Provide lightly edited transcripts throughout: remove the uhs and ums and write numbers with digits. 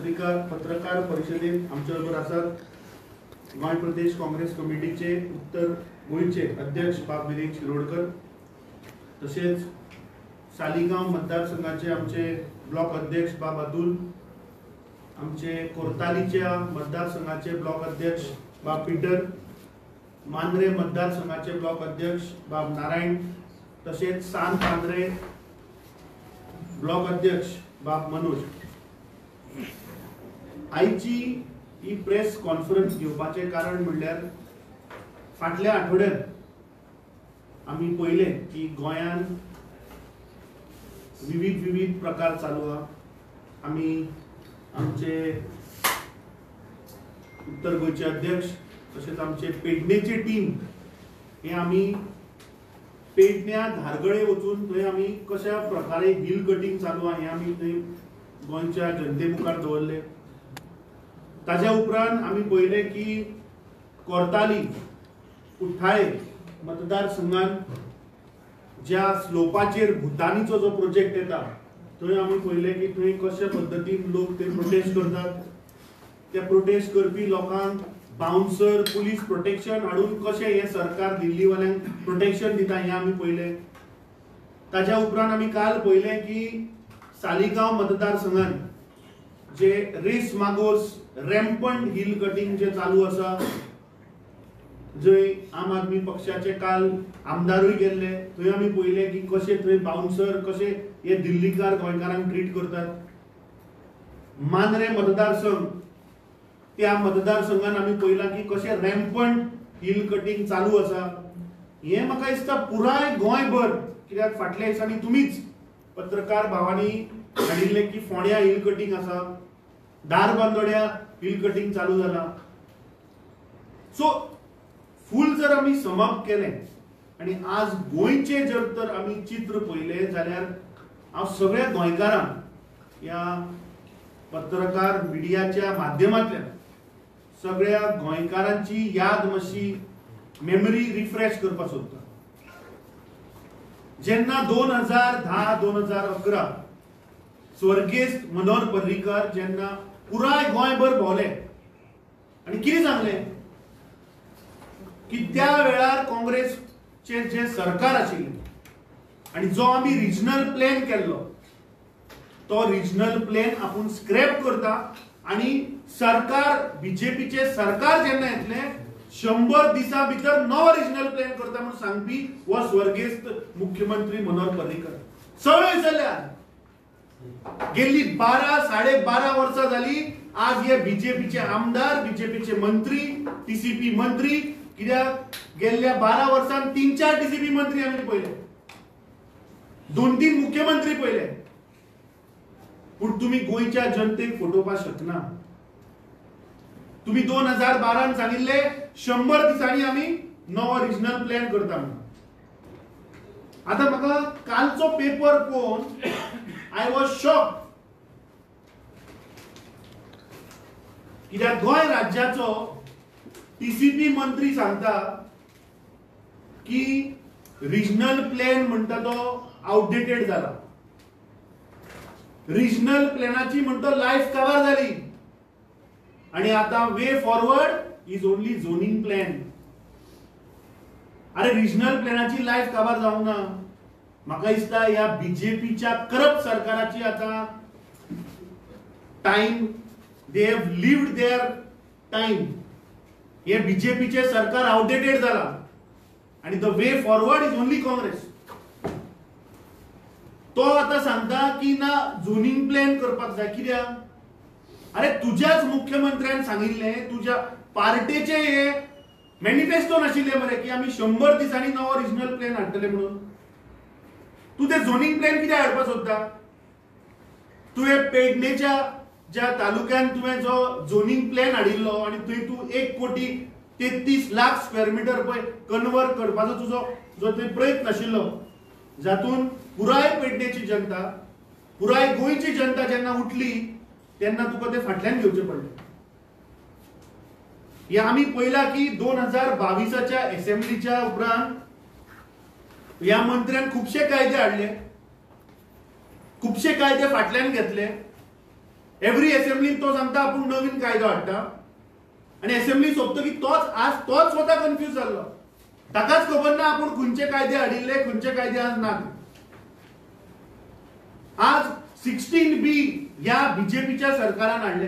पत्रकार परिषदेत आमच्या बरोबर आसात गोंय प्रदेश काँग्रेस कमिटीचे उत्तर गोंयचे अध्यक्ष बाब विरेक शिरोडकर, तसेच सालिगांव मतदारसंघाचे आमचे ब्लॉक अध्यक्ष बाब अतुल, आमचे कोर्तालीच्या मतदारसंघाचे ब्लॉक अध्यक्ष बाब पीटर, मांद्रे मतदारसंघाचे ब्लॉक अध्यक्ष बाब नारायण, तसेच सांत-पांद्रे ब्लॉक अध्यक्ष बाब मनोज. आयची ही प्रेस कॉन्फरन्स घेवपाचे कारण म्हणल्यार फाटल्या आठवड्यात आमी पळयले की गोंयान विविध प्रकार चालू आहा. आमी आमचे उत्तर गोंयचे अध्यक्ष तसेच आमचे पेडणेचे टीम हे आमी पेडण्या धारगळे वचून थंय आमी कशा प्रकारे हिल कटिंग चालू आहा हे आमी थंय गोंयच्या जनते मुखार दवरले. ताज्या उपरांत आमी पळयले की कोर्ताली कुठ्ठाळे मतदारसंघात ज्या स्लोपाचेर भुतानीचो जो प्रोजेक्ट येता थंय आमी पळयले की थंय कशा पद्धतीन लोक ते प्रोटेस्ट करतात. त्या प्रोटेस्ट करपी लोकांक बाउन्सर पुलीस प्रोटेक्शन हाडून कशें हे सरकार दिल्लीवाल्यांक प्रोटेक्शन दिता हें आमी पळयलें. ताज्या उपरांत आमी काल पळयलें की सालिगांव मतदारसंघात जे Reis Magos rampant hill cutting जे चालू आसा, जंय आम आदमी पक्षाचे काल आमदारूय गेल्ले, थंय आमी पळयले की कशे थंय बाउन्सर कशे हे दिल्लीकार गोंयकारांक ट्रीट करतात. मांद्रे मतदारसंघ त्या मतदारसंघात आमी पळयला की कशे रॅम्पंट हिल कटिंग चालू आसा. हे म्हाका दिसता पुराय गोंयभर, कित्याक फाटल्या दिसांनी तुमीच पत्रकार भावांनी हाडिल्ले की फोंड्या हिल कटिंग आसा, दारबांदोड्या हिल कटिंग चालू जाला. सो फूल जर आमी समप केलें आनी आज गोंयचे जर तर आमी चित्र पळयलें जाल्यार हांव सगळ्या गोंयकारांक ह्या पत्रकार मिडियाच्या माध्यमांतल्यान सगळ्या गोंयकारांची याद मातशी मेमरी रिफ्रेश करपाक सोदता. जेन्ना 2010-2011 स्वर्गेस्त मनोहर पर्रीकार जेन्ना पुराय गोंयभर भोंवले आनी कितें सांगलें की त्या वेळार काँग्रेसचे जे सरकार आशिल्लें आनी जो आमी रिजनल प्लॅन केल्लो तो रिजनल प्लॅन आपूण स्क्रॅप करता आनी सरकार बीजेपीचे सरकार जेन्ना येतलें 100 दिसां भितर नवो रिजनल प्लॅन करता म्हणून सांगपी हो स्वर्गेस्त मुख्यमंत्री मनोहर पर्रीकर. सगळे विसरल्यात. गेल्ली 12-12.5 वर्सां जाली. आज हे बीजेपीचे आमदार, बीजेपीचे मंत्री, टीसीपी मंत्री, कित्याक गेल्ल्या 12 वर्सांत 3-4 टीसीपी मंत्री आमी पळयले, 2-3 मुख्यमंत्री पळयले. पूण तुम्ही गोंयच्या जनतेक फटोवपाक शकना. तुम्ही 2012 सांगिल्ले 100 दिसांनी आमी नवो रिजनल प्लॅन करता म्हणून. आता म्हाका कालचो पेपर पळोवन आय वॉज शॉक्ड, कित्याक गोंय राज्याचो टीसीपी मंत्री सांगता की रिजनल प्लॅन म्हणटा तो आउटडेटेड जाला. रिजनल प्लॅनाची म्हणतो लायफ कव्हर जाली आणि आता way forward is only zoning plan. अरे रिजनल प्लॅनाची लायफ कव्हर जावंक ना. म्हाका दिसता ह्या बीजेपीच्या करप्ट सरकाराची आता time, they have lived their time. हे बीजेपीचे सरकार आउटडेटेड जाला आणि the way forward is only Congress. तो आता सांगता की ना झोनिंग प्लॅन करपाक जाय. कित्याक? अरे तुझ्याच मुख्यमंत्र्यान सांगिल्ले, तुझ्या पार्टीचे हे मॅनिफेस्टो नाशिल्ले मरे की आमी 100 दिसांनी नवो रिजनल प्लॅन हाडटले म्हणून. तू ते झोनिंग प्लॅन कित्याक हाडपाक सोदता? तुवें पेडणेच्या ज्या तालुक्यान तुवें जो झोनिंग प्लॅन हाडिल्लो आणि थंय तू 1,33,00,000 स्क्वेअर मीटर पळय कन्वर्ट करपाचो तुजो जो थंय प्रयत्न आशिल्लो, जातून पुराय पेडणेची जनता, पुराय गोंयची जनता जेन्ना उठली तेन्ना तुका ते फाटल्यान घेवचे पडले. हे आमी पळयला की 2022च्या असेंब्लीच्या उपरांत ह्या मंत्र्यान खुबशे कायदे हाडले, खुबशे कायदे फाटल्यान घेतले. एव्हरी असेंब्ली तो सांगता आपण नवीन कायदो हाडटा आणि असेंब्ली सोंपतकी तोच स्वतः कन्फ्यूज जाल्लो. ताकाच खबर ना आपण खंयचे कायदे हाडिल्ले, खंयचे कायदे आज नात. आज 16B या बीजेपीच्या सरकारान हाडले,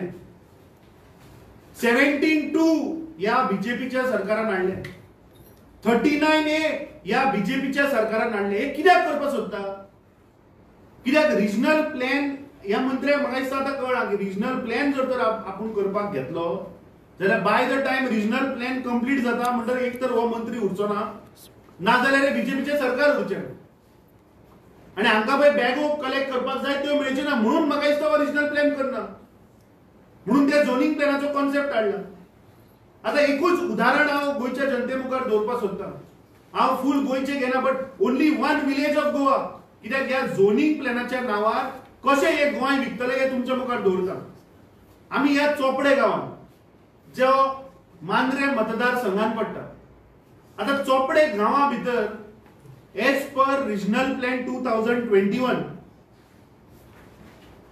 17(2) या बीजेपीच्या सरकारान हाडले, 39A या बीजेपीच्या सरकारान हाडले. हे कित्याक करपाक सोदता? कित्याक रिजनल प्लॅन ह्या मंत्र्याक म्हाका दिसता आतां कळ्ळा की रिजनल प्लॅन जर तर आपूण करपाक घेतलो जाल्यार by the time regional plan complete जाता म्हणटकीर एक तर हो मंत्री उरचो ना, नाजाल्यार बीजेपीचे सरकार उरचें. आणि हांकां पळय बॅगो कलेक्ट करपाक जाय त्यो मेळचे ना म्हणून म्हाका दिसता हो रिजनल प्लॅन करना, म्हणून त्या झोनिंग प्लॅनाचो कॉन्सेप्ट हाडला. आता एकूच उदाहरण हांव गोंयच्या जनते मुखार दवरपाक सोदतां. हांव फूल गोंयचे घेना, but only one village of Goa. कित्याक ह्या झोनिंग प्लॅनाच्या नांवार कशें हे गोंय विकतले हे तुमच्या मुखार दवरता. आमी ह्या चोपडे गांवांत जो मांद्रे मतदारसंघान पडटा, आता चोपडे गांवा भितर एज पर रिजनल प्लॅन 2021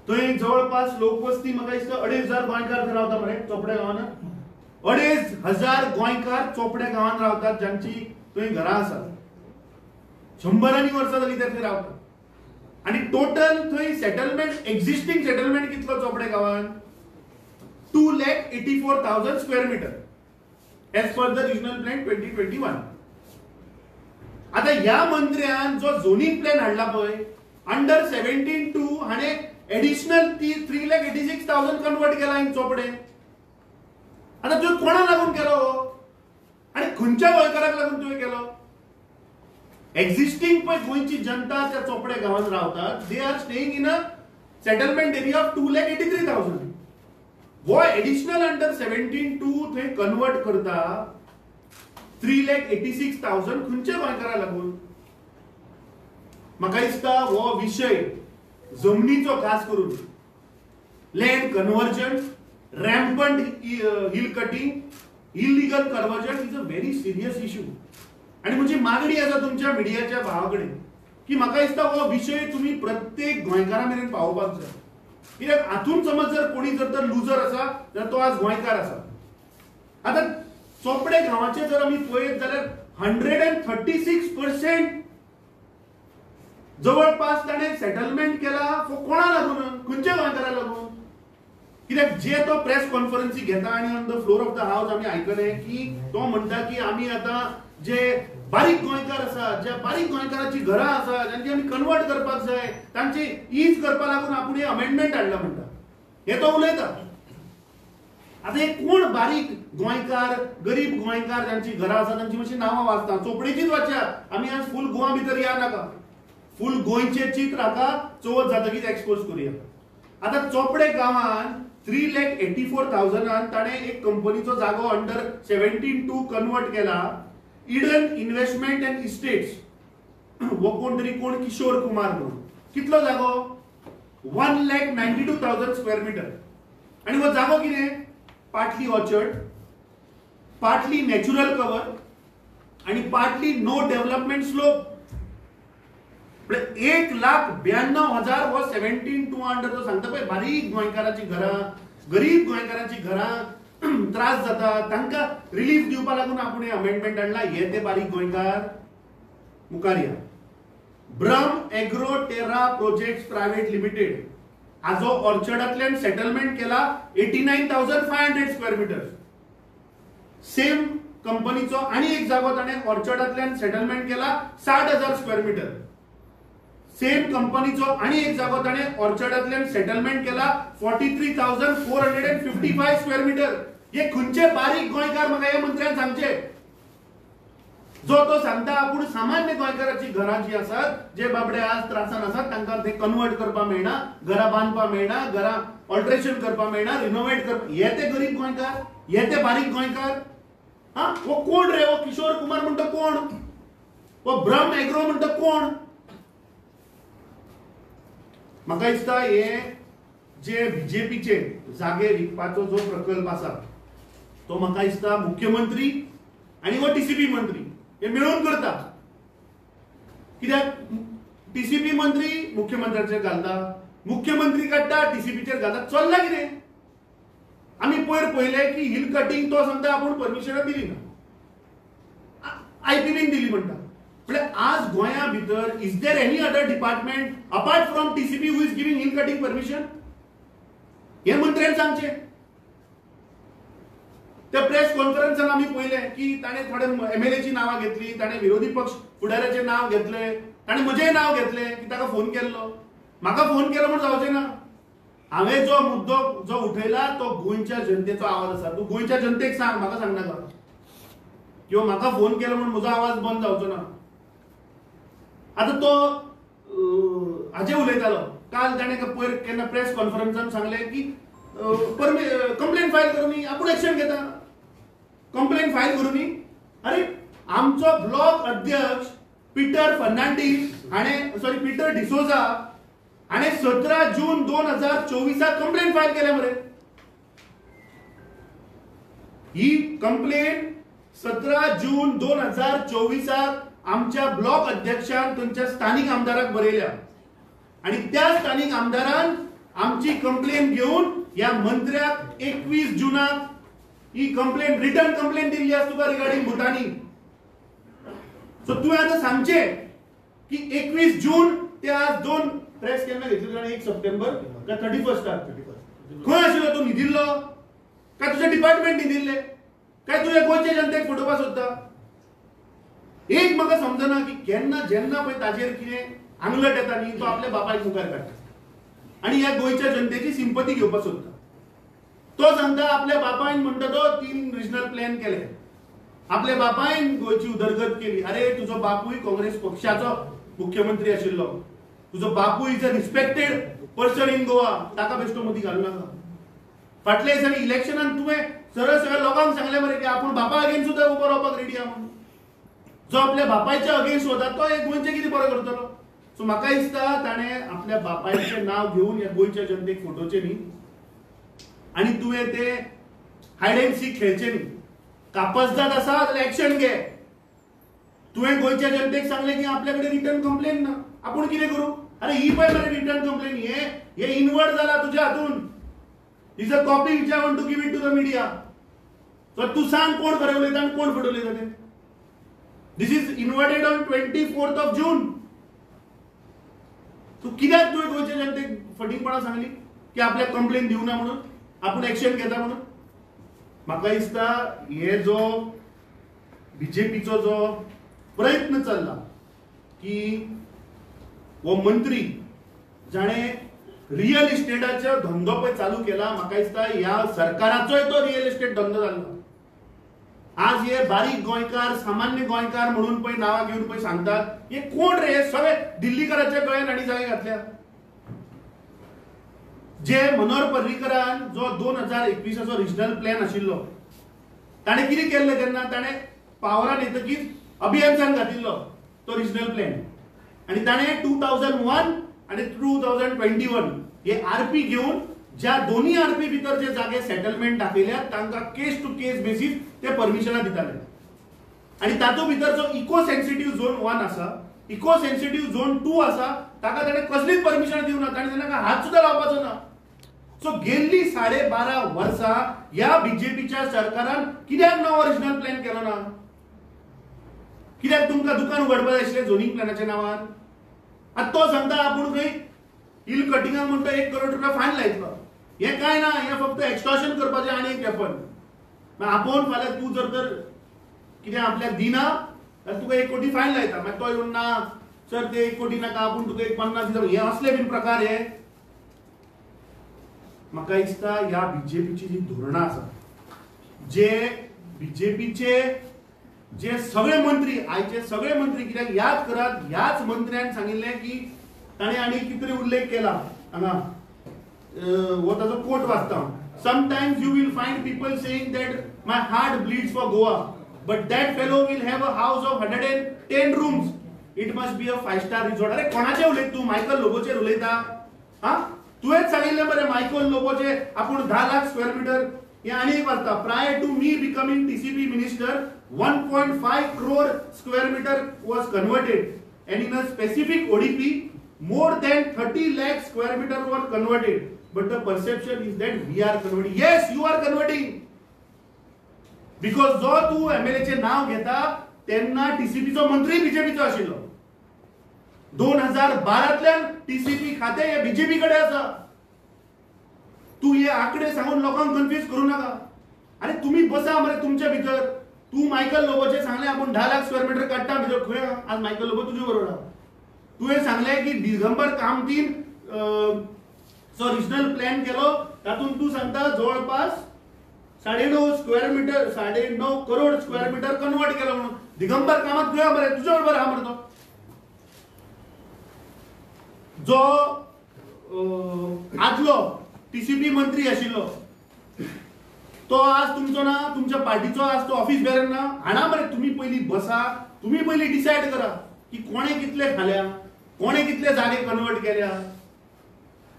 थंय जवळपास लोकवस्ती म्हाका दिसता 2,500 गोंयकार रावता मरे चोपडे गांवांत. 2,500 गोंयकार चोपडे गांवांत रावतात ज्यांची थंय घरां आसात. 100 वर्सां जाली ते थंय रावतात. आणि टोटल थंय सेटलमेंट, एक्झिस्टिंग सेटलमेंट कितलो चोपडे गांवांत? 2,84,000 square metre as per the regional plan 2021. आता या मंत्र्यान जो झोनिंग प्लॅन हाडला पळय अंडर 17(2) हाणे एडिशनल 3,86,000 कन्वर्ट केला इन चोपडे. आता तुवें कोणा लागून केलो आणि खंयच्या गोंयकाराक लागून तुवें केलो? एक्झिस्टिंग पळय गोंयची जनता त्या चोपडे गांवांत रावतात, they are staying in a settlement area of 2,83,000. वो एडिशनल अंडर 17(2) थंय कन्वर्ट करता 3,86,000 खंयच्या गोंयकारा लागून? म्हाका दिसता हो विशय जमनीचो खास करून land conversion, rampant hill cutting, illegal conversion is a very serious issue. आणि म्हणजे मागणी आसा तुमच्या मिडियाच्या भावाकडे की म्हाका दिसता हो विशय तुम्ही प्रत्येक गोंयकारा मेरेन पावोवपाक जाय. कित्याक हातून समज जर कोणी जर तर लुजर आसा जाल्यार तो आज गोंयकार आसा. आता चोपडे गांवाचे जर आमी पळयत जाल्यार 136% जवळपास ताणें सेटलमेंट केला कोणा लागून? खंयच्या गोंयकारा लागून? कित्याक जे तो प्रेस कॉन्फरन्सी घेता आणि on the floor of the house आमी आयकले की तो म्हणटा की आमी आता जे बारीक गोंयकार आसा, ज्या बारीक गोंयकाराची घरां आसा ज्यांची आमी कन्वर्ट करपाक जाय, तांची ईज करपा लागून आपूण हे अमेंडमेंट हाडला म्हणटा. हे तो उलयता. आता हे कोण बारीक गोंयकार, गरीब गोंयकार ज्यांची घरां आसा तांची मातशी नांवां वाचता. चोपडेचीच वाच्या. आमी आज फूल गोवा भितर या नाका, फूल गोंयचे चित्र हाका चवथ जातकीच एक्सपोज करूया. आता चोपडे गांवांत 3,84,000 ताणें एक कंपनीचो जागो अंडर 17(2) कन्वर्ट केला. Eden investment and estates. वो कोण तरी कोण किशोर कुमार म्हणून. कितलो जागो? 1,92,000 स्क्वेअर मीटर. आणि वो जागो कितें? Partly orchard, partly natural cover आणि पार्टली नो डेव्हलपमेंट स्लोप. 1,92,000 हो 17(2) अंडर तो सांगता पळय बारीक गोंयकाराची घरां, गरीब गोंयकारांची घरां त्रास जाता, तांकां रिलीफ दिवपा लागून आपूण हे अमेंडमेंट हाडला. हे ते बारीक गोंयकार मुखार या. ब्रह्म एग्रो टेरा प्रोजेक्ट्स प्रायव्हेट लिमिटेड हाजो ऑर्चर्डांतल्यान सेटलमेंट केला 89,500 स्क्वेअर मीटर. सेम कंपनीचो आणि एक जागो ताणें ऑर्चर्डांतल्यान सेटलमेंट केला 60,000 स्क्वेअर मीटर. सेम कंपनीचो आणि एक जागो ताणें ऑर्चर्डांतल्यान सेटलमेंट केला 43,455 स्क्वेअर मीटर. हे खंयचे बारीक गोंयकार म्हाका ह्या मंत्र्यान सांगचे. जो तो सांगता आपूण सामान्य गोंयकाराची घरां जी आसात, जे बाबडे आज त्रासान आसात तांकां ते कन्वर्ट करपा मेळना, घरां बांदपा मेळना, घरां ऑल्टरेशन करपा मेळना, रिनोवेट करपा. हे ते गरीब गोंयकार, हे ते बारीक गोंयकार. हा वो कोण रे? वो किशोर कुमार म्हणटा कोण? वो ब्रह्म एग्रो म्हणटा कोण? म्हाका दिसता हे जे बीजेपीचे जागे विकपाचो जो प्रकल्प आसा तो म्हाका दिसता मुख्यमंत्री आणि वो टीसीपी मंत्री हे मेळून करता. कित्याक टीसीपी मंत्री मुख्यमंत्र्याचेर घालता, मुख्यमंत्री काडटा टीसीपीचेर घालता चल्ला कितें आमी पयले की हिल कटिंग तो सांगता आपूण परमिशन दिली ना आयपीबीन दिली म्हणटा म्हळ्यार आज गोंया भितर is there any other department apart from TCP who is giving hill cutting permission हे मंत्र्यान सांगचे त्या प्रेस कॉन्फरन्सान आमी पयले की ताणें थोडे एमएलएची नांवां घेतली ताणें विरोधी पक्ष फुडाऱ्याचें नांव घेतलें ताणें म्हजेंय नांव घेतलें की ताका फोन केल्लो म्हाका फोन केलो म्हूण जावचें ना हांवें जो मुद्दो जो उठयला तो गोंयच्या जनतेचो आवाज आसा तूं गोंयच्या जनतेक सांग म्हाका सांगनाका किंवा म्हाका फोन केलो म्हूण म्हजो आवाज बंद जावचो ना आतां तो हाजे उलयतालो काल ताणें पयर केन्ना प्रेस कॉन्फरन्सान सांगलें की कंप्लेंट फायल करून आपूण एक्शन घेता कंप्लेंट फायल करून अरे आमचो ब्लॉक अध्यक्ष पीटर फर्नांडीस पीटर डिसोजा हाणें 17 जून 2024 कंप्लेंट फायल केल्या मरे ही कंप्लेंट 17 जून 2024 आमच्या ब्लॉक अध्यक्षान थंयच्या स्थानिक आमदाराक बरयल्या आणि त्या स्थानिक आमदारान आमची कंप्लेंट घेऊन या मंत्र्याक 21 जूनाक ही कंप्लेंट रिटर्न कंप्लेंट दिल्ली आसा तुका रिगार्डिंग भुतानी सो तुवें आतां सांगचें की 21 जून ते आज 2 प्रेस केन्ना घेतली जाणां 1 सप्टेंबर काय 31 खंय आशिल्लो तूं न्हिदिल्लो काय तुजें डिपार्टमेंट न्हिदिल्लें काय तुवें गोंयच्या जनतेक फटोवपाक सोदता एक म्हाका समजना की केन्ना जेन्ना पळय ताजेर कितें आंगलट येता न्ही तो आपल्या बापायक मुखार काडटा आनी ह्या गोंयच्या जनतेची सिंपती घेवपाक सोदता तो सांगता आपल्या बापायन म्हणटा तो 3 रिजनल प्लॅन केले आपल्या बापायन गोंयची उदरगत केली अरे तुजो बापूय काँग्रेस पक्षाचो मुख्यमंत्री आशिल्लो तुजो बापूय is a respected person in Goa ताका बेश्टो मदीं घालूं नाका फाटल्या दिसांनी इलेक्शनान तुवें सरळ सरळ लोकांक सांगलें मरे की आपूण बापा अगेन्स्ट सुद्दां उबो रावपाक रेडी आहा म्हणून जो आपल्या बापायच्या अगेन्स्ट वता तो एक गोंयचें कितें बरें करतलो सो म्हाका दिसता ताणें आपल्या बापायचें नांव घेवन ह्या गोंयच्या जनतेक फोटोवचें न्ही आनी तुवें ते हायड एंड सीक खेळचें न्ही कापासदाद आसा जाल्यार एक्शन घे तुवें गोंयच्या जनतेक सांगलें की आपल्या कडेन रिटर्न कंप्लेन ना आपूण कितें करूं अरे ही पळय मरे रिटर्न कंप्लेन हे इनवर्ट जाला तुज्या हातून is a copy which I want to give it to the media so तूं सांग कोण खरें उलयता आनी कोण फट उलयता तें this is inverted on 24th of June तू कित्याक तुवें गोंयच्या जनतेक फटींगपणां सांगली की आपल्याक कंप्लेन दिवना म्हणून आपूण एक्शन घेता म्हणून म्हाका दिसता हे जो बीजेपीचो जो प्रयत्न चल्ला की हो मंत्री जाणें रियल इस्टेटाचो धंदो पळय चालू केला म्हाका दिसता ह्या सरकाराचोय तो रियल इस्टेट धंदो जाल्लो आज हे बारीक गोंयकार सामान्य गोंयकार म्हणून पळय नांवां घेवन पळय सांगतात हे कोण रे हे सगळे दिल्लीकराच्या गळ्यान आनी जागे घातल्या जे मनोहर पर्रीकरान जो 2021 रिजनल प्लॅन आशिल्लो ताणें कितें केल्लें तेन्ना ताणें पावरान येतकीच अभियान घातिल्लो तो रिजनल प्लॅन आनी ताणें 2001 आनी 2021 हे आरपी घेवन ज्या दोन्ही आरपी भितर जे जागे सेटलमेंट दाखयल्या तांकां केस टू केस बेसीस ते परमिशनां दिताले आनी तातूंत भितर जो इको सेन्सिटिव्ह झोन 1 आसा इको सेन्सिटिव्ह झोन 2 आसा ताका ताणें कसलीच परमिशन दिवना ताणें ताका हात सुद्दां लावपाचो ना सो गेल्ली 12.5 वर्सां ह्या बीजेपीच्या सरकारान कित्याक नवो रिजनल प्लॅन केलो ना कित्याक तुमकां दुकान उगडपाक जाय आशिल्लें झोनिंग प्लॅनाच्या नांवान आतां तो सांगता आपूण खंय हिल कटिंगाक म्हणटा 1 करोड रुपया फायन लायतलो हे काय ना हे फक्त एक्सटॉर्शन करपाचें आनी एक वेपन आपूण फाल्यां तूं जर तर कितें आपल्याक दिना जाल्यार तुका 1 कोटी फायन लायता मागीर तो येवन ना सर ते 1 कोटी नाका आपूण तुका 50 दिता हे असले बीन प्रकार हे म्हाका दिसता ह्या बीजेपीची जी धोरणां आसा जे बीजेपीचे जे सगळे मंत्री आयचे सगळे मंत्री कित्याक याद करात ह्याच मंत्र्यान सांगिल्लें की ताणें आनी कितें उल्लेख केला हांगा हो ताजो कोट वाचता sometimes you will find people saying that my heart bleeds for Goa but that fellow will have a house of 110 rooms it must be a 5-star resort अरे कोणाचे उलयता तूं मायकल लोबोचेर उलयता हा तुवेंच सांगिल्लें मरे मायकल लोबोचे आपूण 10 लाख स्क्वेअर मिटर हे आनी एक वाचता prior to me becoming TCP minister 1.5 crore square meter was converted and in a specific ODP more than 30 lakh square meter were converted, but the perception is that we are converting. Yes, you are converting, because जो तू MLA चे नाव घेता त्यांना TCP चो मंत्री BJP चो आशिल्लो. 2012तल्यान TCP खाते हे बीजेपी कडे आसा. तू हे आकडे सांगून लोकांक कन्फ्यूज करू नका. अरे तुम्ही बसा मरे तुमच्या भितर. तू मायकल लोबोचे सांगले आपण 10 लाख स्क्वेअर मीटर काढता भितर खंय आज मायकल लोबो तुझे बरोबर आहा. तुवें सांगले की दिगंबर कामतीन सो रिजनल प्लॅन केलो तातून तू सांगता जवळपास 9.5 square metre 9.5 crore square metre convert केलं म्हणून. दिगंबर कामत खंय बरे तुझ्या बरोबर आहा मरे. जो आदलो टीसीपी मंत्री आशिल्लो तो आज तुमचो ना तुमच्या पार्टीचो आज तो ऑफिस बेरर ना. हाणा मरे तुम्ही पहिली बसा. तुम्ही पहिली डिसाइड करा की कोणे कितले खाल्या, कोणे कितले जागे कन्वर्ट केल्या.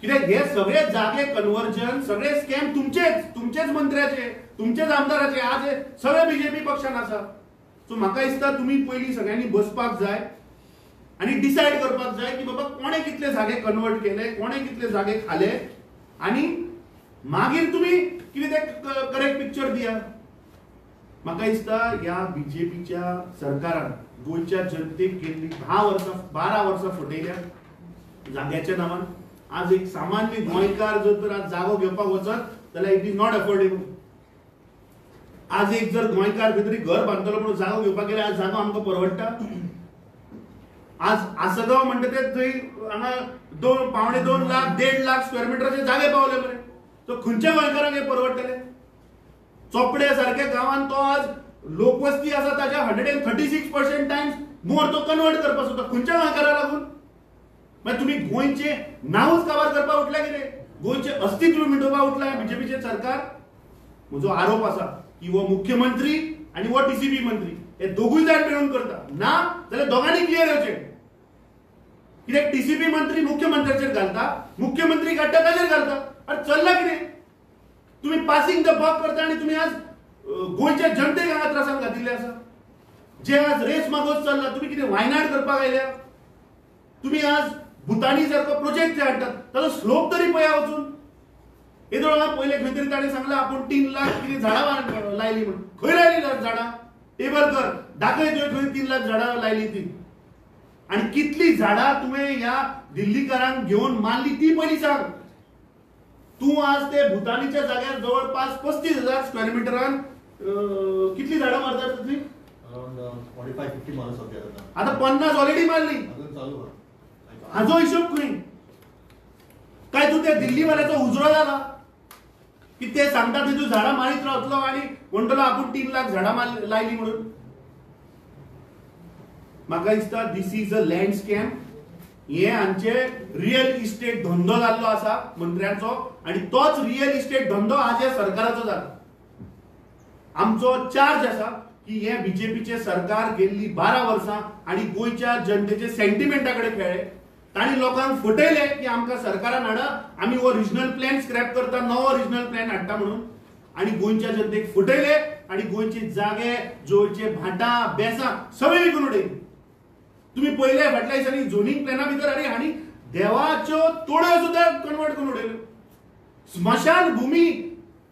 कित्याक हे सगळे जागे कन्वर्जन सगळे स्कॅम तुमचेच मंत्र्याचे, तुमचेच आमदाराचे. आज हे सगळे बीजेपी पक्षान आसा. सो म्हाका दिसता तुम्ही पहिली सगळ्यांनी बसपाक जाय आणि डिसाइड करपाक जाय की बाबा कोणे कितले जागे कन्वर्ट केले, कोणे कितले जागे खाले, आणि मागीर तुम्ही कितें ते करेक्ट पिक्चर दिया. म्हाका दिसता ह्या बीजेपीच्या सरकारान गोंयच्या जनतेक केल्ली 12 वर्सां फटयल्या जाग्याच्या नांवान. आज एक सामान्य गोंयकार जर आज जागो घेवपाक वचत जाल्यार इट इज नॉट अफोर्डेबल. आज एक जर गोंयकार भितर घर बांदतलो म्हणून जागो घेवपाक गेल्यार आज जागो आमकां परवडटा. आज आसगांव म्हणटा ते थंय हांगा 2.5 लाख 1.5 लाख स्क्वेअर मिटराचे जागे पावले मरे. तो खंयच्या गोंयकाराक हे परवडटले. चोपडे सारख्या गांवांत तो आज लोकवस्ती आसा ताच्या 136% टाइम्स मोर तो कन्वर्ट करपाक सोदता. खंयच्या गोंयकाराक लागून. मागीर तुम्ही गोंयचे नांवच काबार करपाक उठल्या कितें. गोंयचे अस्तित्व मिटोवपाक उठला बीजेपीचे सरकार. म्हजो आरोप आसा की वो मुख्यमंत्री आणि वो टीसीपी मंत्री हे दोगूय जाण मेळून करता. ना जाल्यार दोगांनी क्लियर येवचें. कित्याक टीसीपी मंत्री मुख्यमंत्र्याचेर घालता, मुख्यमंत्री काडटा ताचेर घालता. अरे चल्ला कितें. तुम्ही पासिंग द बक करता आणि तुम्ही आज गोंयच्या जनतेक हांगा त्रासान घातिल्ले आसा. जे आज रेस मागोस चल्ला तुम्ही कितें वायनाड करपाक आयल्या. तुम्ही आज भुतानी सारको प्रोजेक्ट जे हाडटात ताचो स्लोप तरी पळया वचून. येदो पयले खंय तरी ताणें सांगला आपण 3 लाख कितें झाडां लायली म्हणून. खंय लायली झाडां. टेबल कर दाखय खंय 3 लाख झाडां लायली ती. आणि कितली झाडां तुवें ह्या दिल्लीकारांक घेवन मारली ती पयली सांग. तू आज ते भुतानीच्या जाग्यार जवळपास 35,000 स्क्वेअर मिटरान कितली झाडां मारतात तुम्ही. अराउंड 45-50 माणूस होते आता 50 ऑलरेडी मारली. अजून चालू आहे. हाजो हिशोब खंय. काय तू त्या दिल्लीवाल्याचो उजरो जाला की ते सांगता तू झाडां मारीत रावतलो आणि म्हणटलो आपण 3 लाख झाडां लायली म्हणून. म्हाका दिसता दिस इज अ लँड स्कॅम. हे आमचे रियल इस्टेट धंदो जाल्लो आसा मंत्र्यांचो आणि तोच रियल इस्टेट धंदो आज ह्या सरकाराचो जाला. आमचो चार्ज आसा की हे बीजेपीचे सरकार गेल्ली 12 वर्सां आणि गोंयच्या जनतेचे सेंटिमेंटाकडे खेळ्ळे. तांणी लोकांक फटयले की आमकां सरकारान हाडा आमी हो रिजनल प्लॅन स्क्रॅप करता, नवो रिजनल प्लॅन हाडटा म्हणून. आणि गोंयच्या जनतेक फटयले आणि गोंयचे जागे जोडचे भाटां बेसां सगळे विकून उडयली. तुम्ही पहिले फाटल्या दिसांनी झोनिंग प्लॅना भितर आनी हांणी देवाच्यो तोड्यो सुद्दां कन्वर्ट करून उडयल्यो. स्मशान भूमी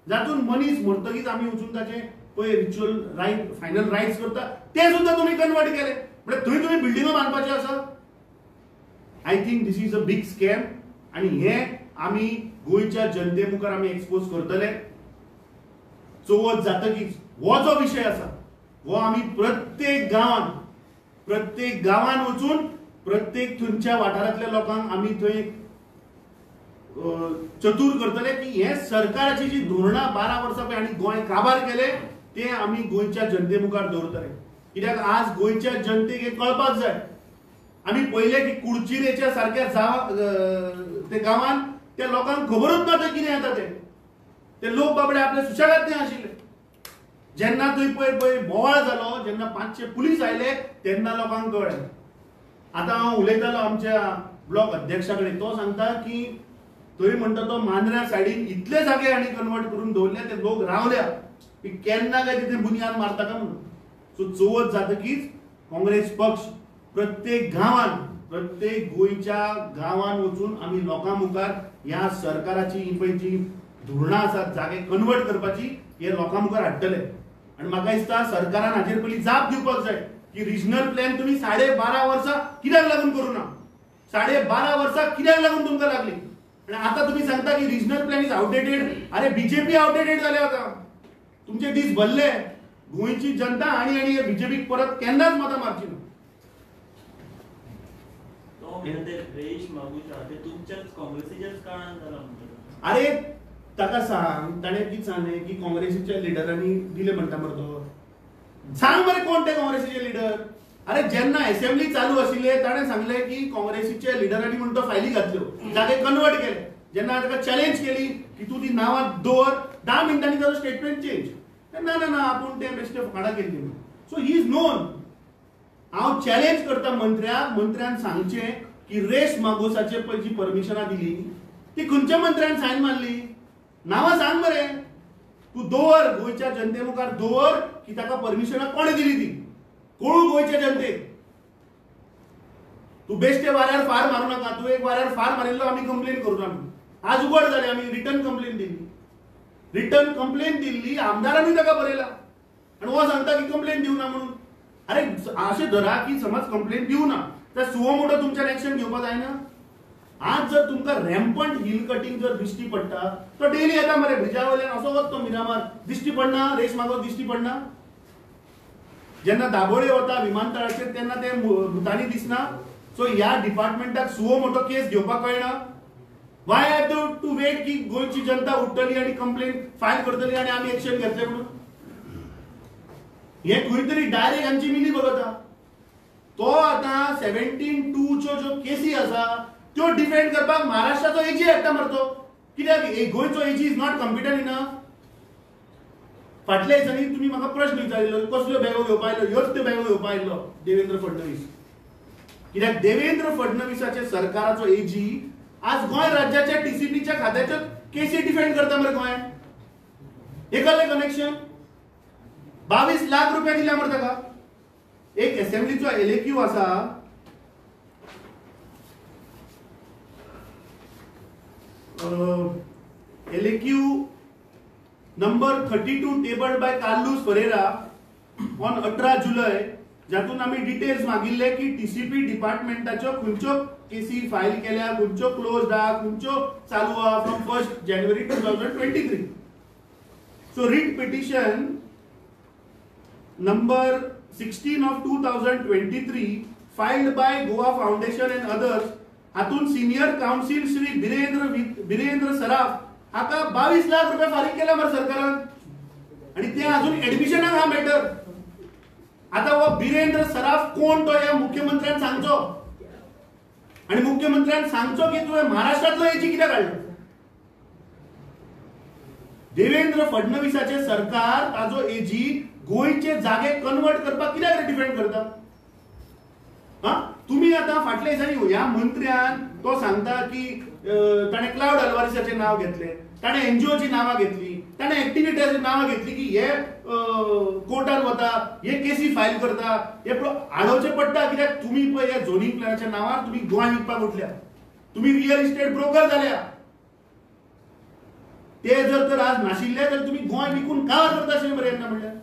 जातून मनीस मरतकीच आमी वचून ताचे पळय रिच्युअल रायट फायनल रायट्स करता ते सुद्दां तुम्ही कन्वर्ट केले. म्हणजे थंय तुम्ही बिल्डिंगो बांदपाचे आसा. I think this is a big scam. आणि हे आमी गोंयच्या जनते मुखार आमी एक्सपोज करतले. चवथ जातकीच हो जो विशय आसा हो आमी प्रत्येक गांवान वचून प्रत्येक थंयच्या वाठारांतल्या लोकांक आमी थंय चतूर करतले की हे सरकाराची जी धोरणां 12 वर्सां पळय आनी गोंय काबार केले ते आमी गोंयच्या जनते मुखार दवरतले. कित्याक आज गोंयच्या जनतेक हे कळपाक जाय. आमी पळयले की कुडचिरेच्या सारक्या ते गांवान त्या लोकांक खबरूच ना ते कितें जाता ते लोक बाबडे आपले सुशेगाद थंय आशिल्ले. जेन्ना थंय पळय बोवाळ जालो, जेन्ना 500 पुलीस आयले तेन्ना लोकांक कळ्ळें. आतां हांव उलयतालो आमच्या ब्लॉक अध्यक्षा कडेन. तो सांगता की थंय म्हणटा तो मांद्र्या सायडीन इतले जागे आनी कन्वर्ट करून दवरले ते लोक रावल्या की केन्ना काय तिथे बुनियाद मारता काय म्हणून. सो चवथ जातकीच काँग्रेस पक्ष प्रत्येक गांवांत प्रत्येक गोयच्या गावान वचून आम्ही लोकां मुखार ह्या सरकाराची ही पळय जी धोरणां आसात जागे कन्वर्ट करपाची हे लोकां मुखार हाडटले आनी म्हाका दिसता सरकारान हाचेर पयलीं जाप दिवपाक जाय की रिजनल प्लॅन तुम्ही 12.5 वर्सां कित्याक लागून करूं ना 12.5 वर्सां कित्याक लागून तुमकां लागली आणि आता तुम्ही सांगता की रिजनल प्लॅन इज आउटडेटेड अरे बीजेपी आउटडेटेड जाले आता तुमचे दीस भरले गोंयची जनता आणि बीजेपीक परत केन्नाच मतां मारची ना अरे ताका सांग ताणें कितें सांगलें की काँग्रेसीच्या लिडरांनी दिले म्हणटा मरे तो सांग मरे कोण ते काँग्रेसीचे लिडर अरे जेन्ना असेंब्ली चालू आशिल्ले ताणें सांगलें की काँग्रेसीच्या लिडरांनी म्हणून तो फायली घातल्यो जागे कन्वर्ट केले जेन्ना ताका चॅलेंज केली की तूं ती नांवां दवर 10 मिनटांनी ताजो स्टेटमेंट चेंज ना ना ना आपूण ते बेश्टे फकाणां केल्ली सो ही इज नोन हांव चॅलेंज करता मंत्र्यान सांगचें की रेश मागोसाचे पळय जी परमिशनां दिली ती खंयच्या मंत्र्यान सायन मारली नांवां सांग मरे तूं दवर गोंयच्या जनते मुखार दवर की ताका परमिशनां कोणे दिली ती कळू गोंयच्या जनतेक तूं बेश्टे वाऱ्यार फार मारूं नाका तूं एक वाऱ्यार फार मारिल्लो आमी कंप्लेन करूं ना आज उगड जालें आमी रिटर्न कंप्लेन दिल्ली आमदारांनी ताका बरयला आनी हो सांगता की कंप्लेन दिवना म्हणून अरे अशें धरा की समज कंप्लेन दिवना तर सुओ मोठो तुमच्यान एक्शन घेवपाक जायना आज जर तुमकां रॅम्पंट हिल कटिंग जर दिश्टी पडटा तो डेली येता मरे ब्रिजा वयल्यान असो वचतो मिरामार दिश्टी पडना रेश मागोस दिश्टी पडना जेन्ना दाबोळे वता विमानतळाचेर तेन्ना ते भुतानी दिसना सो ह्या डिपार्टमेंटाक सुओ मोठो केस घेवपाक कळना वाय हॅव टू वेट की गोंयची जनता उठतली आणि कंप्लेन फायल करतली आणि आमी एक्शन घेतले म्हणून हे खंय तरी डायरेक्ट आमची मिली बघता तो आता 17(2) ज्यो केसी आसा त्यो डिफेंड करपाक महाराष्ट्राचो एजी हाडटा मरतो कित्याक गोंयचो ag is not competent enough फाटल्या दिसांनी तुमी म्हाका प्रश्न विचारिल्लो कसल्यो बॅगो घेवपा आयल्यो ह्योच त्यो बॅगो घेवपा आयल्लो देवेंद्र फडणवीस कित्याक देवेंद्र फडणवीसाचे सरकाराचो एजी आज गोंय राज्याच्या टीसीपीच्या खात्याच्यो केसी डिफेंड करता मरे गोंयांत एकले कनेक्शन 22 लाख रुपया दिल्या मरे ताका एक असेंब्लीचो एलएक्यू आसा LAQ number 32 tabled by Carlos Ferreira on 18 July जातून आम्ही डिटेल्स मागिल्ले की टीसीपी डिपार्टमेंटाच्यो खंयच्यो केसी फायल केल्या खंयच्यो क्लोज्ड आहा खंयच्यो चालू आहा फ्रॉम 1 जानेवारी 2023 so writ petition number 16 of 2023 filed by Goa Foundation and others हातून सिनियर काउन्सिल श्री बिरेंद्र सराफ हाका 22 लाख रुपये फारीक केला मरे सरकारान आणि ते अजून एडमिशनाक हा मॅटर आता वो बिरेंद्र सराफ कोण तो या मुख्यमंत्र्यान सांगचो आणि मुख्यमंत्र्यान सांगचो की तुवें महाराष्ट्रातलो एजी कित्याक काढलो देवेंद्र फडणवीसाचे सरकार ताजो एजी गोंयचे जागे कन्वर्ट करपाक कित्याक डिफेंड करता हा तुम्ही आता फाटल्या दिसांनी ह्या मंत्र्यान तो सांगता की ताणें क्लाउड अल्वारिसाचें नाव घेतले ताणें एनजीओची नावां घेतली ताणें एक्टिव्हिटीची नावां घेतली की हे कोर्टार वता हे केसी फायल करता हे आडोवचें पडटा कित्याक तुमी पळय ह्या झोनिंग प्लॅनाच्या नांवार तुमी गोंय विकपाक उठल्या तुमी रियल इस्टेट ब्रोकर जाल्या ते जर तर आज नाशिल्ले तर तुमी गोंय विकून का करता अशें मरे येना म्हणल्यार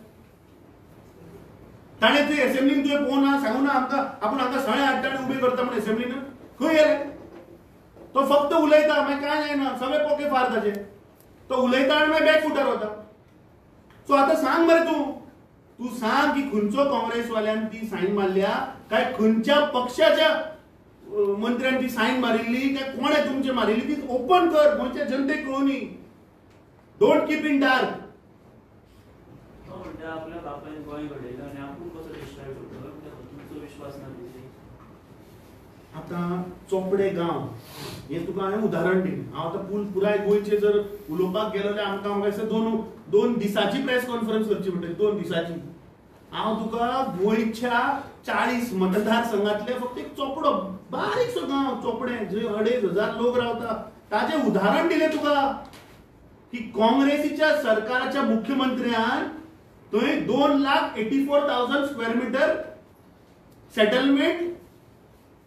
ताणें ते असेंब्लीन तुवें पळोवना सांगूना आमकां आपूण हांगा सळे हाडटा आनी उबे करता म्हणून असेंब्लीन खंय गेले तो फक्त उलयता मागीर कांय जायना सगळे पोके फार ताचे तो उलयता आनी मागीर बॅकफुटार वता सो आतां सांग मरे तूं सांग की खंयचो काँग्रेसवाल्यान ती सायन मारल्या काय खंयच्या पक्षाच्या मंत्र्यान ती सायन मारिल्ली काय कोणे तुमचे मारिल्ली ती ओपन कर गोंयच्या जनतेक कळुनी डोंट कीप इन डार्क आपल्या बापायन गोंय घडयलं आणि आपण कसं डिस्ट्रॉय करतलो तुमचो विश्वास ना दिसली आता चोपडे गांव हे तुका हांवें उदाहरण दिलें हांव आतां पुराय गोंयचे जर उलोवपाक गेलो जाल्यार आमकां म्हाका दोन दिसाची प्रेस कॉन्फरन्स करची पडटली 2 दिसाची हांव तुका गोंयच्या 40 मतदारसंघातले फक्त एक चोपडो बारीकसो गांव चोपडे जंय 2,500 लोक रावता ताजें उदाहरण दिलें तुका की काँग्रेसीच्या सरकाराच्या मुख्यमंत्र्यान थंय 2,84,000 स्क्वेअर मीटर सेटलमेंट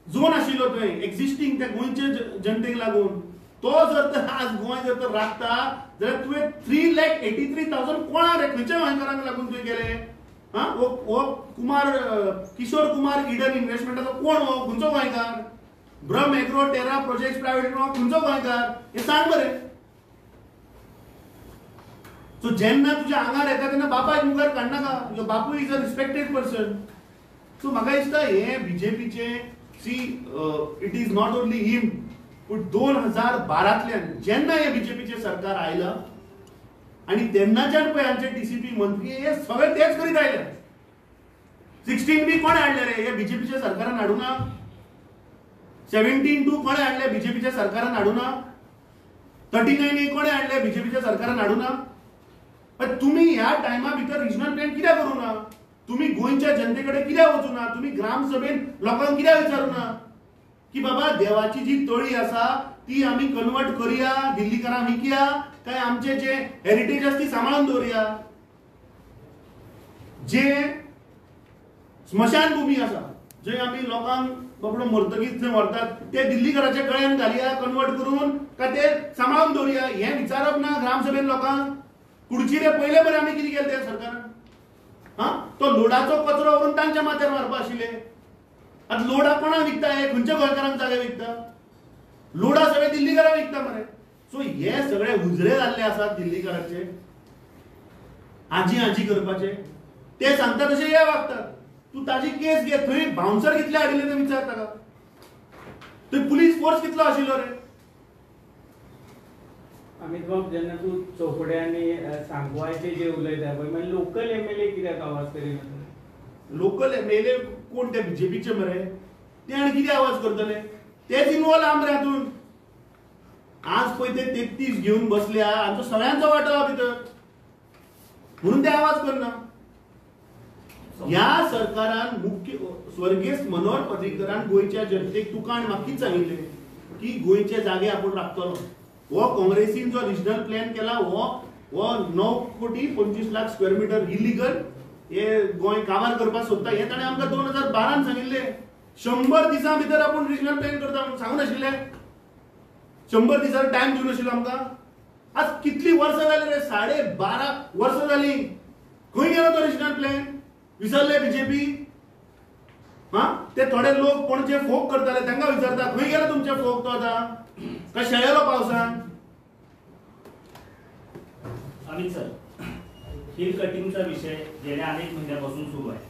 झोन आशिल्लो थंय एक्झिस्टिंग त्या गोंयचे जनतेक लागून तो जर तर आज गोंय जर तर राखता जाल्यार तुवें 3,83,000 कोणा रे खंयच्या गोंयकारांक लागून तुवें केले हा हो किशोर कुमार इडन इन्व्हेस्टमेंटाचो कोण हो खंयचो गोंयकार ब्रह्म एग्रो टेरा प्रोजेक्ट प्रायव्हेट खंयचो गोंयकार हे सांग बरें सो जेन्ना तुज्या आंगार येता तेन्ना बापायक मुखार काडनाका युअर बापूय is a respected person so म्हाका दिसता हे बीजेपीचे see it is not only him पूण 2012तल्यान जेन्ना हे बीजेपीचे सरकार आयला आणि तेन्नाच्यान पळय आमचे टीसीपी मंत्री हे सगळे तेच करीत आयले 16 बी कोणे हाडले रे हे बीजेपीच्या सरकारान हाडूना 17 टू कोणे हाडले बीजेपीच्या सरकारान हाडूना 39 कोणे हाडले बीजेपीच्या सरकारान हाडूना पण तुम्ही ह्या टायमा भितर रिजनल प्लॅन कित्याक करूना तुम्ही गोंयच्या जनतेकडे कित्याक वचूना तुम्ही ग्रामसभेन लोकांक कित्याक विचारूना की बाबा देवाची जी तळी आसा ती आम्ही कन्वर्ट करूया दिल्लीकारांक विकया काय आमचे जे हेरिटेज आसा ती सांबाळून दवरया जे स्मशानभूमी आसा जे आम्ही लोकांक बाबडो मरतकीच थंय व्हरतात ते दिल्लीकाराच्या गळ्यान घालया कन्वर्ट करून काय ते सांबाळून दवरया हे विचारप ना ग्रामसभेन लोकांक कुडचिरे पहिले बरे आम्ही किती केले त्या सरकारान हा तो लोडाचो कचरो व्हरून तांच्या माथ्यार मारपा आशिल्ले आता लोडा कोणाक विकता हे खंयच्या गोंयकारांक जागे विकता लोडा सगळे दिल्लीकारांक विकता मरे सो हे सगळे हुजरे जाल्ले आसात दिल्लीकारांचे आजी करपाचे ते सांगता तशे हे वागतात तू ताजी केस घे थंय बाउन्सर कितले हाडिल्ले ते विचार ताका थंय पुलीस फोर्स कितलो आशिल्लो रे अमित बाब जेन्ना तूं चौपड्यांनी सांगवायचे जे उलयता पळय मागीर लोकल एमएलए कित्याक आवाज करिना लोकल एमएलए कोण ते बीजेपीचे मरे ते आनी कितें आवाज करतले तेच इन्वॉल्व आम रे हातून आज पळय ते 33 घेवन बसल्या आमचो सगळ्यांचो वांटो हा भितर म्हणून ते आवाज करना ह्या सरकारान मुख्य स्वर्गीय मनोहर पर्रीकरान गोंयच्या जनतेक तुका आनी म्हाका कितें सांगिल्लें की गोंयचे जागे आपूण राखतलो हो काँग्रेसीन जो रिजनल प्लॅन केला हो 9,25,00,000 स्क्वेअर मीटर इलिगल हे गोंय कामार करपाक सोदता हे ताणें आमकां 2012 सांगिल्ले 100 दिसां भितर आपूण रिजनल प्लॅन करता म्हणून सांगून आशिल्ले 100 दिसांचो टायम दिवन आशिल्लो आमकां आज कितली वर्सां जाली रे 12.5 वर्सां जाली खंय गेलो तो रिजनल प्लॅन विसरले बीजेपी हा ते थोडे लोक पणजे फोक करताले तांकां विचारता खंय गेलो तुमचे फोक तो आतां काय शेळेलो पावसान अमित सर हिल कटिंगचा विषय गेल्या अनेक महिन्यापासून सुरू आहे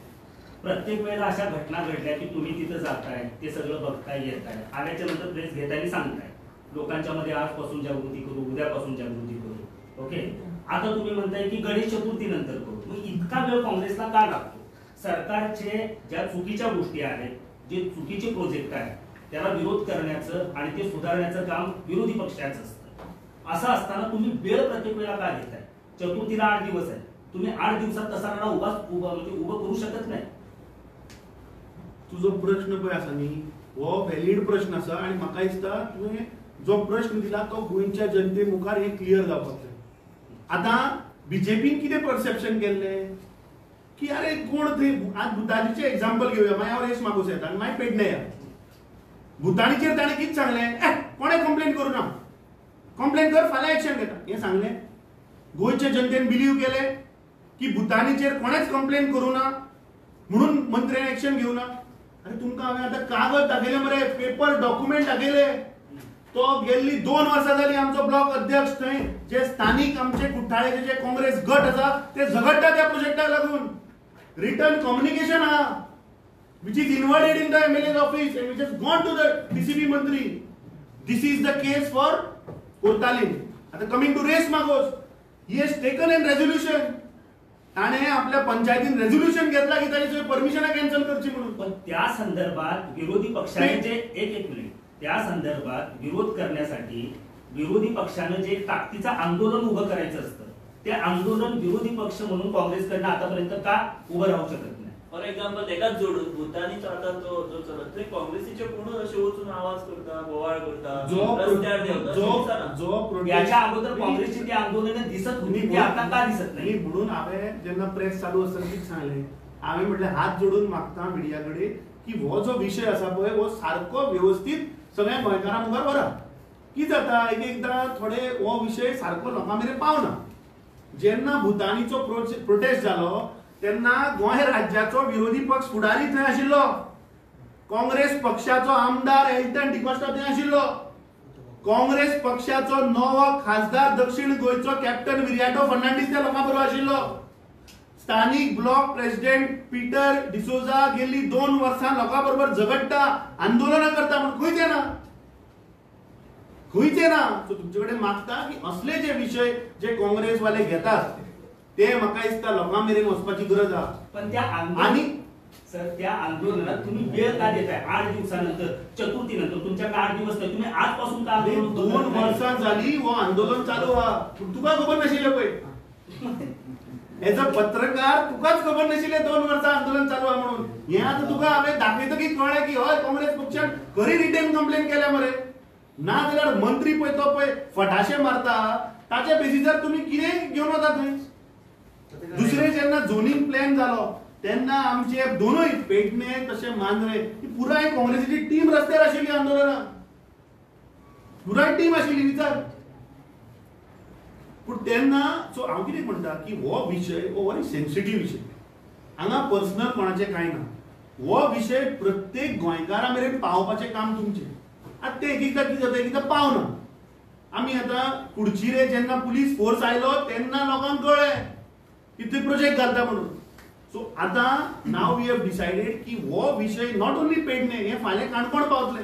प्रत्येक वेळेला अशा घटना घडल्या की तुम्ही तिथं जाताय ते सगळं बघताय येताय आल्याच्या नंतर प्रेस घेताना सांगताय लोकांच्या मध्ये आजपासून जागृती करू उद्यापासून जागृती करू ओके आता तुम्ही म्हणताय की गणेश चतुर्थी नंतर करू मग इतका वेळ काँग्रेसला का लागतो सरकारचे ज्या चुकीच्या गोष्टी आहेत जे चुकीचे प्रोजेक्ट आहेत त्याला विरोध करण्याचं आणि ते सुधारण्याचं काम विरोधी पक्षाचं असतं असं असताना तुम्ही वेळ प्रत्येक वेळेला का घेताय चतुर्थीला 8 दिवस आहे तुम्ही 8 दिवसात तसा लढा उभं करू शकत नाही तुझो प्रश्न पळय आसा न्ही हो व्हॅलिड प्रश्न आसा आणि म्हाका दिसता तुवें जो प्रश्न दिला तो गोंयच्या जनते मुखार हे क्लियर जावपाक जाय आता बीजेपीन कितें परसेप्शन केल्लें की अरे कोण थंय आज भुतानीचे एग्जाम्पल घेवया मागीर हांव रेश मागूस येता आनी मागीर पेडणे या भुतानीचेर ताणें कितें सांगलें कोणें कंप्लेन करूं ना कंप्लेन कर फाल्यां एक्शन घेता हें सांगलें गोंयच्या जनतेन बिलीव केलें की भुतानीचेर कोणेच कंप्लेन करूं ना म्हणून मंत्र्यान एक्शन घेवं ना अरे तुमकां हांवें आतां कागद दाखयले मरे पेपर डॉक्युमेंट दाखयले तो गेल्ली 2 वर्सां जाली आमचो ब्लॉक अध्यक्ष थंय जे स्थानिक आमचे कुट्टाळेचे जे काँग्रेस गट आसा ते झगडटा त्या प्रोजेक्टाक लागून रिटर्न कम्युनिकेशन आहा which is inverted in the MLA's office and which has gone to the DCP Mantri. This is the case for Kotalin. आता coming to Resh Magos, he has taken a resolution. आणि आपल्या पंचायतीन resolution घेतला की त्याची permission cancel करची म्हणून पण त्या संदर्भात विरोधी पक्षाने जे एक मिनिट त्या संदर्भात विरोध करण्यासाठी विरोधी पक्षाने जे ताकदीचं आंदोलन उभं करायचं असतं ते आंदोलन विरोधी पक्ष म्हणून काँग्रेसकडनं आतापर्यंत का उभं राहू शकत नाही फॉर एक्झाम्पल एकाच जोडून भूतानीचा आता जो चलत ते काँग्रेसीचे कोण असे वचून आवाज करता बोवाळ करता रस्त्यार देवता याच्या अगोदर काँग्रेसची ती आंदोलनं दिसत होती ती आता का दिसत नाही म्हणून हांवें जेन्ना प्रेस चालू आसतना कितें सांगलें हांवें म्हटलें हात जोडून मागता मिडियाकडे की हो जो विषय आसा पळय हो सारको व्यवस्थित सगळ्या गोंयकारां मुखार व्हरा. कितें जाता एकदां थोडे हो विषय सारको लोकां मेरेन पावना. जेन्ना भुतानीचो प्रोटेस्ट जालो तेन्ना गोंय राज्याचो विरोधी पक्ष फुडारी थंय आशिल्लो. काँग्रेस पक्षाचो आमदार एल्टन डिकोस्टा थंय आशिल्लो. काँग्रेस पक्षाचो नवो खासदार दक्षिण गोंयचो कॅप्टन विरियाटो फर्नांडीस त्या लोकां बरोबर आशिल्लो. स्थानिक ब्लॉक प्रेसिडेंट पीटर डिसोजा गेली 2 वर्सां लोकां बरोबर झगडटा, आंदोलनां करता, पण खंयचे ना. सो तुमचे कडेन मागता की असले जे विषय जे काँग्रेसवाले घेतात ते म्हाका दिसता लोकां मेरेन वचपाची गरज आहा. पण त्या आणि सर त्या आंदोलनात तुम्ही वेळ का देताय? 8 दिवसानंतर, चतुर्थीनंतर, तुमच्याकडे 8 दिवस नाही, तुम्ही आजपासून का आंदोलन 2 वर्सां झाली हो आंदोलन चालू आहा. तुका खबर नाशिल्लें पळय. एज अ पत्रकार तुकाच खबर नाशिल्लें 2 वर्सां आंदोलन चालू आहा म्हणून. हें आतां तुका हांवें दाखयतकीच कळ्ळें की हय काँग्रेस पक्षान खरी रिटर्न कंप्लेन केल्या मरे. ना जाल्यार मंत्री पळय तो पळय फटाशे मारता ताच्या बेसिसार तुम्ही कितें घेवन वता थंय. दुसरे जेन्ना झोनिंग प्लॅन जालो तेन्ना आमचे दोनूय पेडणे तशें मांद्रे ही पुराय काँग्रेसीची टीम रस्त्यार आशिल्ली आंदोलनाक. पुराय टीम आशिल्ली विचार. पूण तेन्ना सो हांव कितें म्हणटा की हो विशय हो व्हरी सेन्सिटीव विशय. हांगा पर्सनल कोणाचें कांय ना. हो विशय प्रत्येक गोंयकारा मेरेन पावपाचें काम तुमचें. आतां ते एकदां कितें जाता एकदां पावना. आमी आतां कुडचिरे जेन्ना पुलीस फोर्स आयलो तेन्ना लोकांक कळ्ळें की ते प्रोजेक्ट घालता म्हणून. सो आतां नाव वी हॅव डिसायडेड की हो विशय नॉट ओन्ली पेडणे, हे फाल्यां काणकोण पावतले,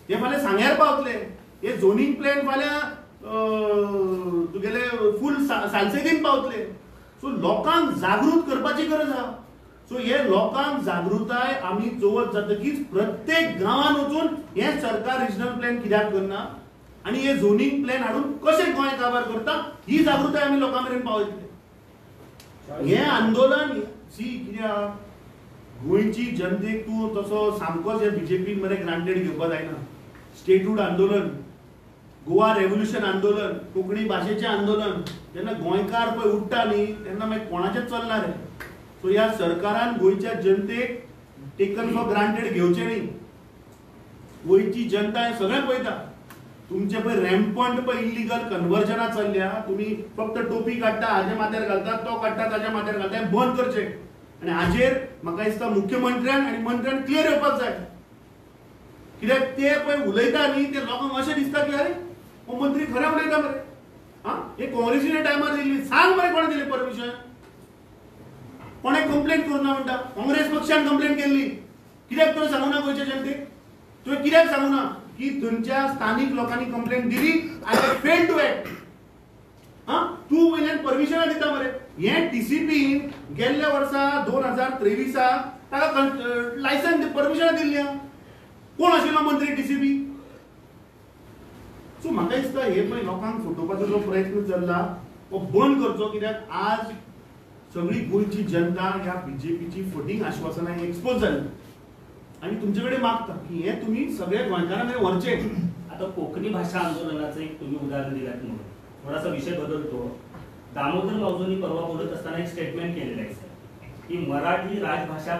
हे फाल्यां सांग्यार पावतले, हे झोनिंग प्लॅन फाल्यां तुगेले फूल सालसेगीन पावतले. सो लोकांक जागृत करपाची गरज आहा. सो हे लोकांक जागृताय आमी चवथ जातकीच प्रत्येक गांवांत वचून हे सरकार रिजनल प्लॅन कित्याक करना आनी हे झोनिंग प्लॅन हाडून कशें गोंय काबार करता ही जागृताय आमी लोकां मेरेन पावयतले. हे आंदोलन सी कित्याक गोंयची जनतेक तूं तसो सामकोच हे बीजेपीन मरे ग्रांटेड घेवपाक जायना. स्टेटहूड आंदोलन, गोवा रेव्होल्युशन आंदोलन, कोंकणी भाशेचें आंदोलन जेन्ना गोंयकार पळय उठ्ठा न्ही तेन्ना मागीर कोणाचेंच चलना रे. सो ह्या सरकारान गोंयच्या जनतेक टेकन फॉर ग्रांटेड घेवचें न्ही. गोंयची जनता हें सगळें पळयता. तुमचे पळय रॅम्पंट पळय इलिगल कन्वर्जनां चल्ल्या. तुमी फक्त टोपी काडटा हाजे माथ्यार घालतात, तो काडटा ताच्या माथ्यार घालता, हें बंद करचें. आनी हाजेर म्हाका दिसता मुख्यमंत्र्यान आनी मंत्र्यान क्लियर येवपाक जाय. कित्याक ते पळय उलयता न्ही ते लोकांक अशें दिसता की अरे हो मंत्री खरें उलयता मरे. हे काँग्रेसीच्या टायमार दिल्ली. सांग मरे कोणें दिलें परमिशन? कोणें कंप्लेंट करूना म्हणटा? काँग्रेस पक्षान कंप्लेंट केल्ली. कित्याक तुवें सांगूं ना गोंयच्या जनतेक? तुवें कित्याक सांगूं ना की थंयच्या स्थानीक लोकांनी कंप्लेंट दिली आनी फेल टू एक्ट? तूं वयल्यान परमिशनां दिता मरे. हें टीसीपीन गेल्ल्या वर्सा 2023 ताका लायसन्स परमिशनां दिल्ली. कोण आशिल्लो मंत्री टीसीपी? सो म्हाका दिसता हे पळय लोकांक फटोवपाचो जो प्रयत्न चल्ला हो बंद करचो. कित्याक आज सगळी गोंयची जनता ह्या बीजेपीची फटींग आश्वासनां एक्सपोज जाली. आणि तुमच्याकडे मागता की हे तुम्ही सगळ्या गोंयकारांकडे व्हरचे. आता कोकणी भाषा आंदोलनाचं एक तुम्ही उदाहरण दिलात म्हणून थोडासा विषय बदलतो. दामोदर मावजोंनी परवा बोलत असताना एक स्टेटमेंट केलेलं आहे सर की मराठी राजभाषा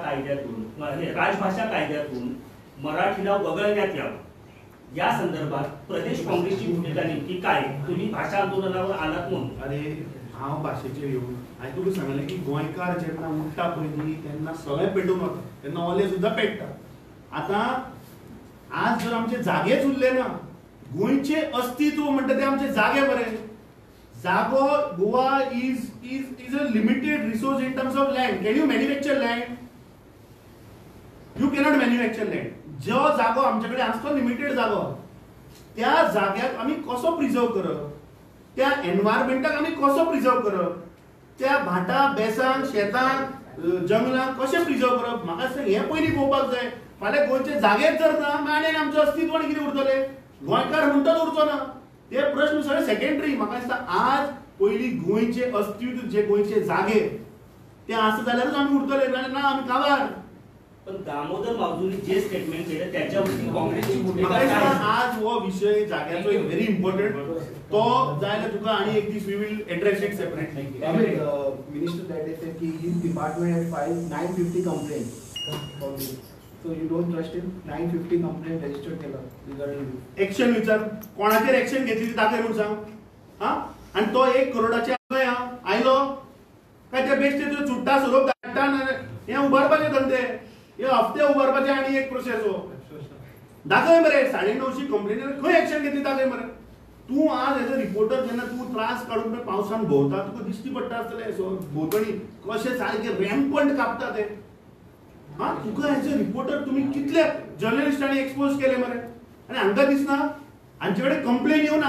कायद्यातून मराठीला वगळण्यात यावं. या संदर्भात प्रदेश काँग्रेसची भूमिका नेमकी काय? तुम्ही भाषा आंदोलनावर आलात म्हणून. अरे हांव भाशेचेर येवन हांवें तुका सांगलें की गोंयकार जेन्ना उठ्ठा पळय तेन्ना सगळें पेटून वता, तेन्ना ओले सुद्दां पेट्टा. आतां आज जर आमचे जागेच उरले ना, गोंयचे अस्तित्व म्हणटा ते आमचे जागे बरे. जागो Goa is a limited resource in terms of land. Can you manufacture land? You cannot manufacture land. जो जागो आमच्याकडे आसतो लिमिटेड जागो, त्या जाग्याक आमी कसो प्रिजर्व करप, त्या एनवायरमेंटाक आमी कसो प्रिजर्व करप, त्या भाटां बेसांक शेतांक जंगलांक कशें प्रिजर्व करप, म्हाका दिसता हें पयलीं पळोवपाक जाय. फाल्यां गोंयचे जागेच जर ना मागीर आमचें अस्तित्व कितें उरतलें? गोंयकार म्हणटाच उरचो ना. ते प्रश्न सगळे सेकंडरी. म्हाका दिसता आज पयलीं गोंयचे अस्तित्व जे गोंयचे जागे ते आसा जाल्यारूच आमी उरतले, नाल्यार ना आमी काबार. पण दामोदर मावजोंनी जे स्टेटमेंट केलं त्याच्यावरती काँग्रेसची भूमिका काय? काय? आज हो विषय जाग्याचो एक व्हेरी इम्पॉर्टंट तो जायला तुका आणि एक दीस we will address it separately. Minister that they said कि his department had filed 950 complaints. So you don't trust him? 950 complaint registered केलं regarding you. ऍक्शन विचार कोणाचेर ऍक्शन घेतली ती दाखय म्हणून सांग. हा आणि तो 1 करोडाचे आयलो काय त्या बेश्टेचो चुट्टा स्वरूप धाडटा हे उबारपाचे धंदे हे हफ्ते उबारपाचे आणि एक प्रोसेस हो दाखय मरे 950 कंप्लेन खंय ऍक्शन घेतली दाखय मरे. तू आज एज अ रिपोर्टर जेन्ना तू त्रास काडून पावसान भोंवता तुका दिश्टी पडटा आसतलें भोंवतणी कशे सारखे रॅम्पंट कापता ते. हा तुका एज अ रिपोर्टर तुम्ही कितले जर्नलिस्टांनी एक्सपोज केले मरे आणि हांगा दिसना हांचे कडेन कंप्लेन येवन